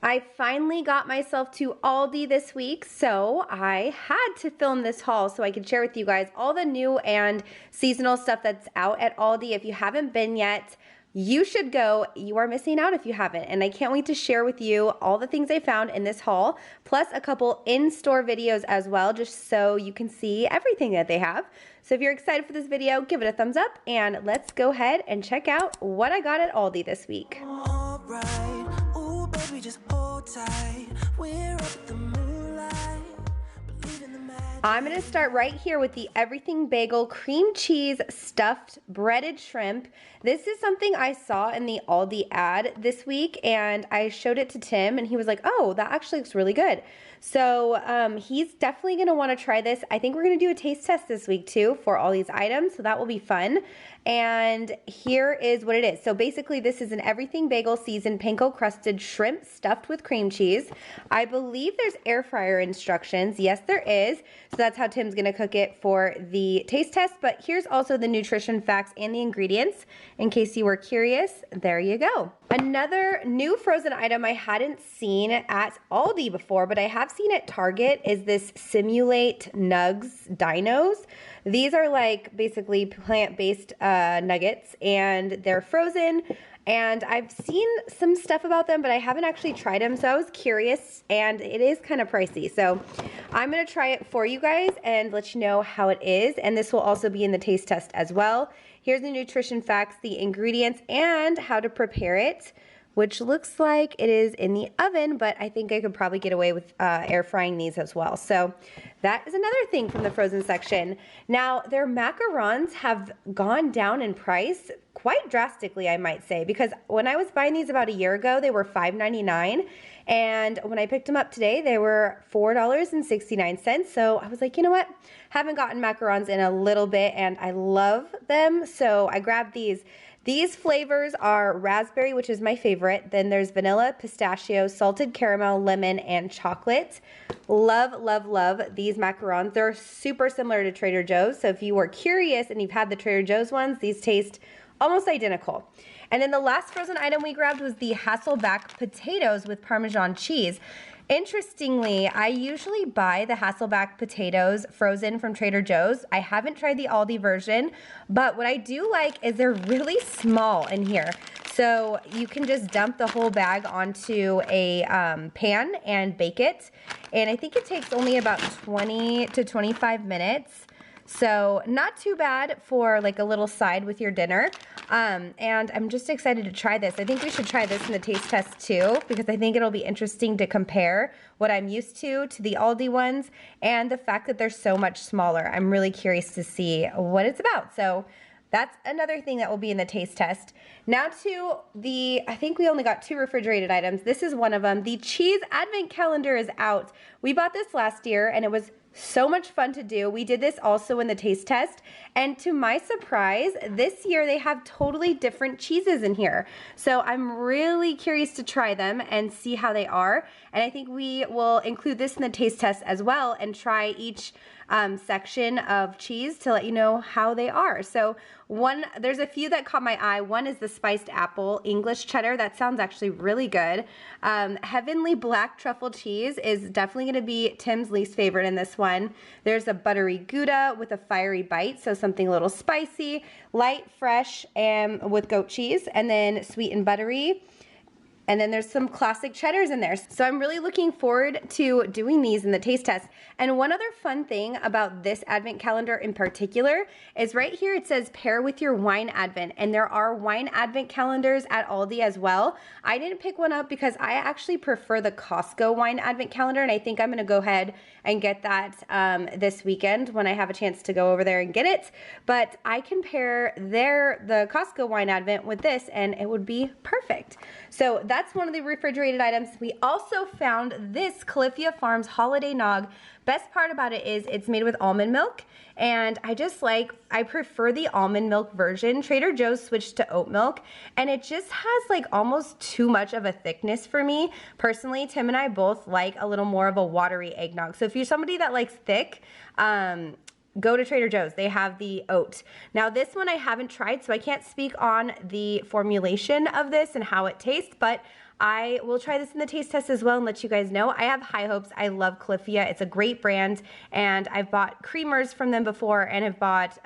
I finally got myself to Aldi this week, so I had to film this haul so I could share with you guys all the new and seasonal stuff that's out at Aldi. If you haven't been yet, you should go. You are missing out if you haven't, and I can't wait to share with you all the things I found in this haul, plus a couple in-store videos as well, just so you can see everything that they have. So if you're excited for this video, give it a thumbs up, and let's go ahead and check out what I got at Aldi this week. All right. Ooh, baby, just hold tight. We're up at the moonlight. Believe in the magic. I'm gonna start right here with the Everything Bagel cream cheese stuffed breaded shrimp. This is something I saw in the Aldi ad this week, and I showed it to Tim, and he was like, oh, that actually looks really good. So he's definitely gonna wanna try this. I think we're gonna do a taste test this week too for all these items, so that will be fun. And here is what it is. So basically this is an Everything Bagel seasoned panko crusted shrimp stuffed with cream cheese. I believe there's air fryer instructions. Yes, there is. So that's how Tim's gonna cook it for the taste test, but here's also the nutrition facts and the ingredients in case you were curious. There you go. Another new frozen item I hadn't seen at Aldi before, but I have seen at Target, is this Simulate Nugs Dinos. These are like basically plant-based nuggets, and they're frozen. And I've seen some stuff about them, but I haven't actually tried them, so I was curious, and it is kind of pricey. So I'm gonna try it for you guys and let you know how it is, and this will also be in the taste test as well. Here's the nutrition facts, the ingredients, and how to prepare it, which looks like it is in the oven, but I think I could probably get away with air frying these as well. So that is another thing from the frozen section. Now, their macarons have gone down in price quite drastically, I might say, because when I was buying these about a year ago, they were $5.99, and when I picked them up today, they were $4.69. So I was like, you know what? Haven't gotten macarons in a little bit, and I love them, so I grabbed these. These flavors are raspberry, which is my favorite. Then there's vanilla, pistachio, salted caramel, lemon, and chocolate. Love, love, love these macarons. They're super similar to Trader Joe's. So if you were curious and you've had the Trader Joe's ones, these taste almost identical. And then the last frozen item we grabbed was the Hasselback potatoes with Parmesan cheese. Interestingly, I usually buy the Hasselback potatoes frozen from Trader Joe's. I haven't tried the Aldi version, but what I do like is they're really small in here. So you can just dump the whole bag onto a pan and bake it. And I think it takes only about 20 to 25 minutes. So not too bad for like a little side with your dinner. And I'm just excited to try this. I think we should try this in the taste test too, because I think it'll be interesting to compare what I'm used to the Aldi ones, and the fact that they're so much smaller. I'm really curious to see what it's about. So that's another thing that will be in the taste test. Now to the, I think we only got 2 refrigerated items. This is one of them. The cheese advent calendar is out. We bought this last year and it was so much fun to do. We did this also in the taste test, and to my surprise, this year they have totally different cheeses in here. So I'm really curious to try them and see how they are, and I think we will include this in the taste test as well and try each section of cheese to let you know how they are. So there's a few that caught my eye. One is the spiced apple English cheddar. That sounds actually really good. Heavenly black truffle cheese is definitely going to be Tim's least favorite in this one. There's a buttery Gouda with a fiery bite, so something a little spicy, light, fresh, and with goat cheese, and then sweet and buttery. And then there's some classic cheddars in there. So I'm really looking forward to doing these in the taste test. And one other fun thing about this advent calendar in particular is right here it says pair with your wine advent. And there are wine advent calendars at Aldi as well. I didn't pick one up because I actually prefer the Costco wine advent calendar, and I think I'm gonna go ahead and get that this weekend when I have a chance to go over there and get it. But I can pair the Costco wine advent with this and it would be perfect. So that's one of the refrigerated items. We also found this Califia Farms Holiday Nog. Best part about it is it's made with almond milk, and I prefer the almond milk version. Trader Joe's switched to oat milk, and it just has like almost too much of a thickness for me. Personally, Tim and I both like a little more of a watery eggnog. So if you're somebody that likes thick, go to Trader Joe's. They have the oat. Now this one I haven't tried, so I can't speak on the formulation of this and how it tastes, but I will try this in the taste test as well and let you guys know. I have high hopes. I love Cliffia. It's a great brand, and I've bought creamers from them before, and have bought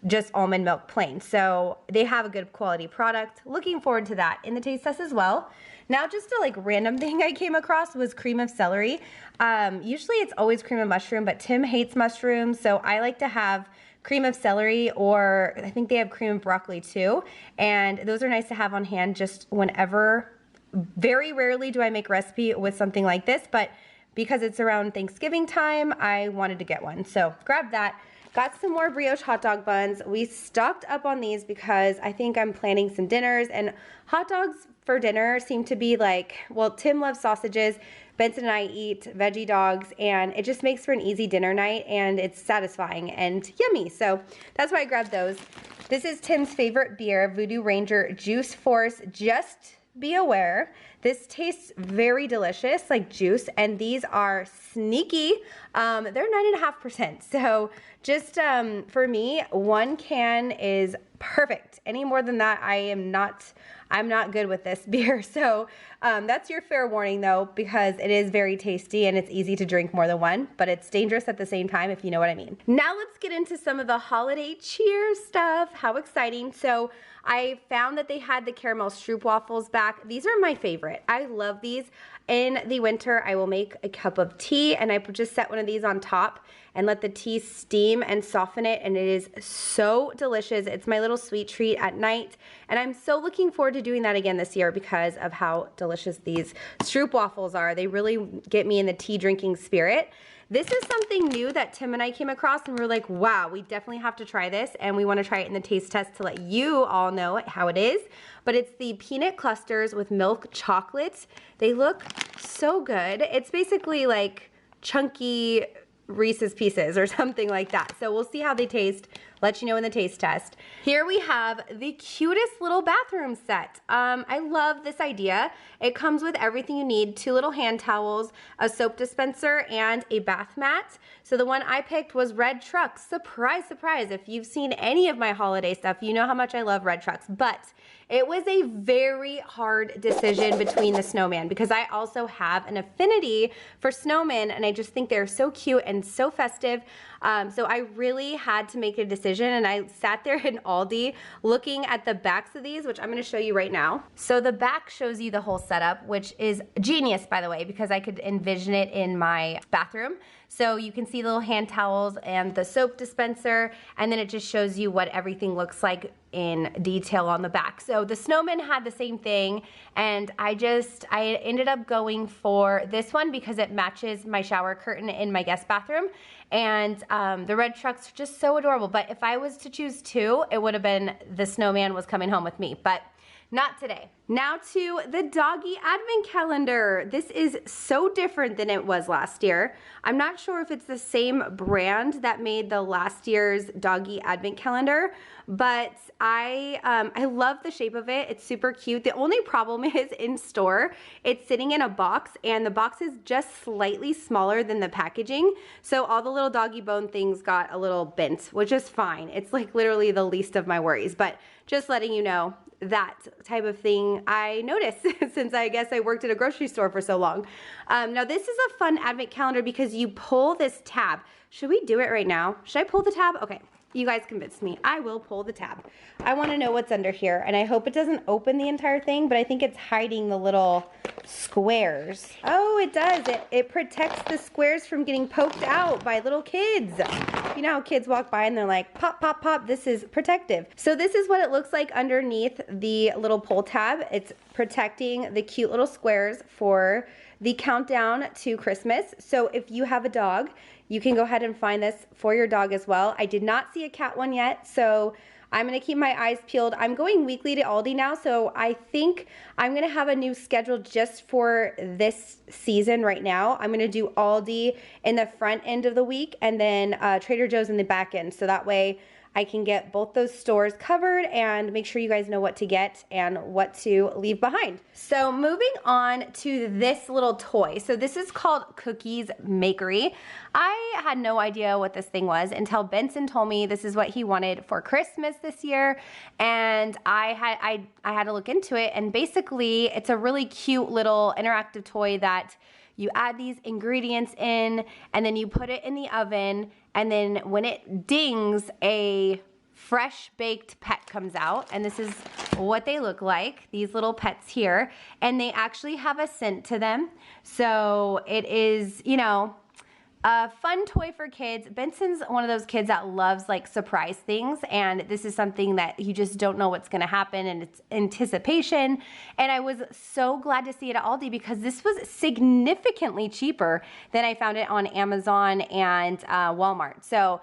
just almond milk plain. So they have a good quality product. Looking forward to that in the taste test as well. Now, just a like random thing I came across was cream of celery. Usually it's always cream of mushroom, but Tim hates mushrooms, so I like to have cream of celery, or I think they have cream of broccoli too. And those are nice to have on hand just whenever. Very rarely do I make a recipe with something like this, but because it's around Thanksgiving time, I wanted to get one. So grab that. Got some more brioche hot dog buns. We stocked up on these because I think I'm planning some dinners, and hot dogs for dinner seem to be like, well, Tim loves sausages, Benson and I eat veggie dogs, and it just makes for an easy dinner night, and it's satisfying and yummy. So that's why I grabbed those. This is Tim's favorite beer, Voodoo Ranger Juice Force. Just be aware, this tastes very delicious, like juice, and these are sneaky. They're 9.5%. So just for me, 1 can is perfect. Any more than that, I'm not good with this beer. So that's your fair warning though, because it is very tasty and it's easy to drink more than one, but it's dangerous at the same time, if you know what I mean. Now let's get into some of the holiday cheer stuff. How exciting. So I found that they had the caramel stroopwafels back. These are my favorite. I love these. In the winter, I will make a cup of tea, and I just set one of these on top and let the tea steam and soften it, and it is so delicious. It's my little sweet treat at night, and I'm so looking forward to doing that again this year because of how delicious these stroopwafels are. They really get me in the tea drinking spirit. This is something new that Tim and I came across, and we're like, wow, we definitely have to try this, and we want to try it in the taste test to let you all know how it is. But it's the peanut clusters with milk chocolate. They look so good. It's basically like chunky Reese's Pieces or something like that. So we'll see how they taste. Let you know in the taste test. Here we have the cutest little bathroom set. I love this idea. It comes with everything you need: 2 little hand towels, a soap dispenser, and a bath mat. So the one I picked was red trucks. Surprise, surprise. If you've seen any of my holiday stuff, you know how much I love red trucks. But it was a very hard decision between the snowman, because I also have an affinity for snowmen, and I just think they're so cute and so festive. So I really had to make a decision, and I sat there in Aldi looking at the backs of these, which I'm going to show you right now. So the back shows you the whole setup, which is genius, by the way, because I could envision it in my bathroom. So you can see the little hand towels and the soap dispenser, and then it just shows you what everything looks like in detail on the back. So the snowman had the same thing, and I ended up going for this one because it matches my shower curtain in my guest bathroom. And the red trucks are just so adorable. But if I was to choose 2, it would have been the snowman was coming home with me. But not today. Now to the doggy advent calendar. This is so different than it was last year. I'm not sure if it's the same brand that made the last year's doggy advent calendar, but I love the shape of it. It's super cute. The only problem is in store, it's sitting in a box, and the box is just slightly smaller than the packaging. So all the little doggy bone things got a little bent, which is fine. It's like literally the least of my worries, but just letting you know, that type of thing I noticed since I guess I worked at a grocery store for so long. Now this is a fun advent calendar because you pull this tab. Should we do it right now? Should I pull the tab? Okay, you guys convinced me. I will pull the tab. I want to know what's under here, and I hope it doesn't open the entire thing, but I think it's hiding the little squares. Oh, it does. It protects the squares from getting poked out by little kids. You know how kids walk by and they're like, pop, pop, pop. This is protective. So this is what it looks like underneath the little pull tab. It's protecting the cute little squares for the countdown to Christmas. So if you have a dog, you can go ahead and find this for your dog as well. I did not see a cat one yet, so I'm gonna keep my eyes peeled. I'm going weekly to Aldi now, so I think I'm gonna have a new schedule just for this season right now. I'm gonna do Aldi in the front end of the week, and then Trader Joe's in the back end, so that way I can get both those stores covered and make sure you guys know what to get and what to leave behind. So moving on to this little toy. So this is called Cookies Makery. I had no idea what this thing was until Benson told me this is what he wanted for Christmas this year, and I had to look into it, and basically it's a really cute little interactive toy that you add these ingredients in, and then you put it in the oven, and then when it dings, a fresh baked pet comes out, and this is what they look like, these little pets here, and they actually have a scent to them. So it is, you know, a fun toy for kids. Benson's one of those kids that loves like surprise things, and this is something that you just don't know what's gonna happen, and it's anticipation. And I was so glad to see it at Aldi because this was significantly cheaper than I found it on Amazon and Walmart. So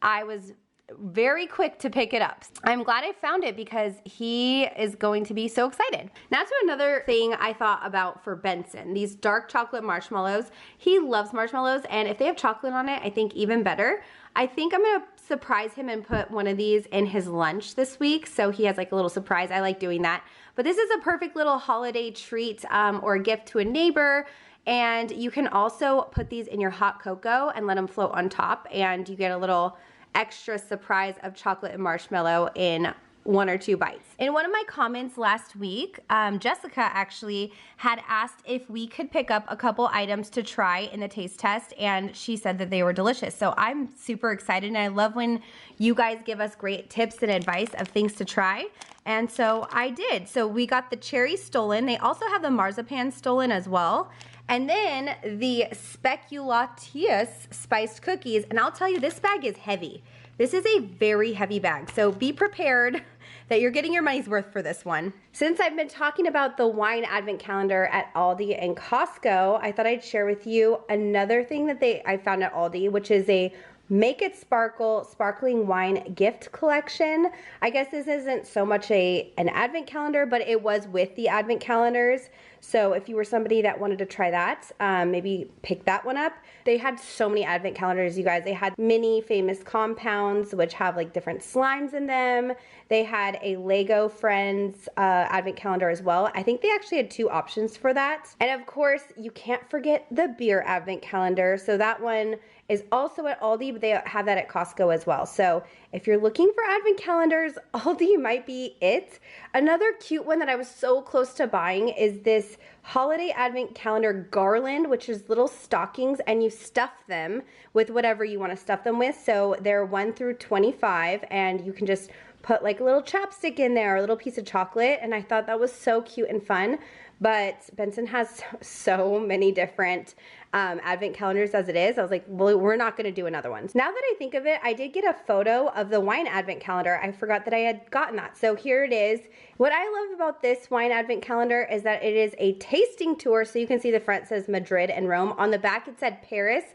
I was very quick to pick it up. I'm glad I found it because he is going to be so excited. Now to another thing I thought about for Benson, these dark chocolate marshmallows. He loves marshmallows, and if they have chocolate on it, I think even better. I think I'm gonna surprise him and put one of these in his lunch this week, so he has like a little surprise. I like doing that. But this is a perfect little holiday treat or a gift to a neighbor. And you can also put these in your hot cocoa and let them float on top, and you get a little extra surprise of chocolate and marshmallow in 1 or 2 bites. In one of my comments last week, Jessica actually had asked if we could pick up a couple items to try in the taste test, and she said that they were delicious. So I'm super excited, and I love when you guys give us great tips and advice of things to try. And so I did. So we got the cherry stollen. They also have the marzipan stollen as well. And then the speculatius spiced cookies. And I'll tell you, this bag is heavy. This is a very heavy bag. So be prepared that you're getting your money's worth for this one. Since I've been talking about the wine advent calendar at Aldi and Costco, I thought I'd share with you another thing that I found at Aldi, which is a Make It Sparkle sparkling wine gift collection. I guess this isn't so much an advent calendar, but it was with the advent calendars. So if you were somebody that wanted to try that, maybe pick that one up. They had so many advent calendars, you guys. They had mini famous compounds, which have like different slimes in them. They had a Lego Friends advent calendar as well. I think they actually had 2 options for that. And of course, you can't forget the beer advent calendar. So that one is also at Aldi, but they have that at Costco as well. So if you're looking for advent calendars, Aldi might be it. Another cute one that I was so close to buying is this holiday advent calendar garland, which is little stockings, and you stuff them with whatever you want to stuff them with. So they're 1 through 25, and you can just put like a little chapstick in there, or a little piece of chocolate, and I thought that was so cute and fun. But Benson has so many different advent calendars as it is. I was like, well, we're not going to do another one. Now that I think of it, I did get a photo of the wine advent calendar. I forgot that I had gotten that. So here it is. What I love about this wine advent calendar is that it is a tasting tour. So you can see the front says Madrid and Rome. On the back it said Paris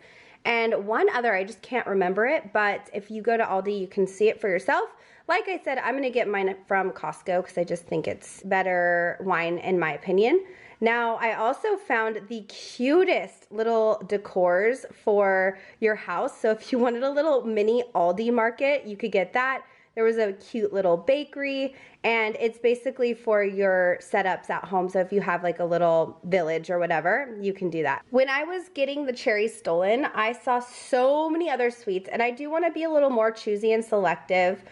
and one other. I just can't remember it. But if you go to Aldi, you can see it for yourself. Like I said, I'm going to get mine from Costco because I just think it's better wine in my opinion. Now, I also found the cutest little decors for your house. So if you wanted a little mini Aldi market, you could get that. There was a cute little bakery, and it's basically for your setups at home. So if you have like a little village or whatever, you can do that. When I was getting the cherry stollen, I saw so many other sweets, and I do want to be a little more choosy and selective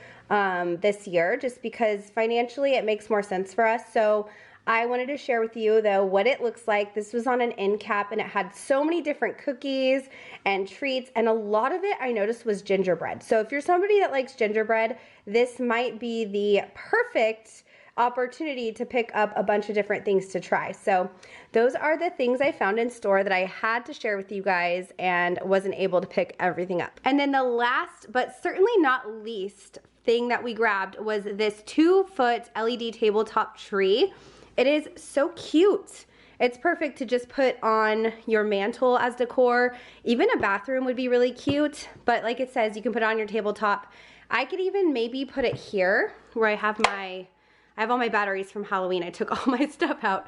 this year, just because financially it makes more sense for us. So I wanted to share with you though what it looks like. This was on an end cap, and it had so many different cookies and treats, and a lot of it I noticed was gingerbread. So if you're somebody that likes gingerbread, this might be the perfect opportunity to pick up a bunch of different things to try. So those are the things I found in store that I had to share with you guys and wasn't able to pick everything up. And then the last, but certainly not least, thing that we grabbed was this 2-foot LED tabletop tree. It is so cute. It's perfect to just put on your mantle as decor. Even a bathroom would be really cute, but like it says, you can put it on your tabletop. I could even maybe put it here where I have all my batteries from Halloween. I took all my stuff out.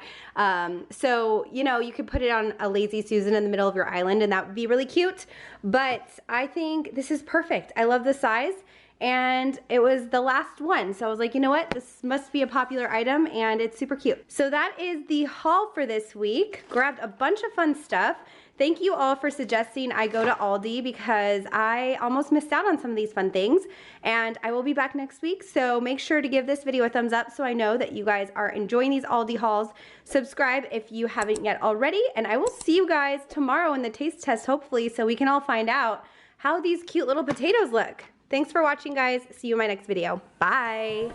So, you know, you could put it on a Lazy Susan in the middle of your island, and that would be really cute. But I think this is perfect. I love the size. and it was the last one. So I was like, you know what? This must be a popular item, and it's super cute. So that is the haul for this week. Grabbed a bunch of fun stuff. Thank you all for suggesting I go to Aldi because I almost missed out on some of these fun things, and I will be back next week. So make sure to give this video a thumbs up so I know that you guys are enjoying these Aldi hauls. Subscribe if you haven't yet already, and I will see you guys tomorrow in the taste test, hopefully, so we can all find out how these cute little potatoes look. Thanks for watching, guys. See you in my next video. Bye.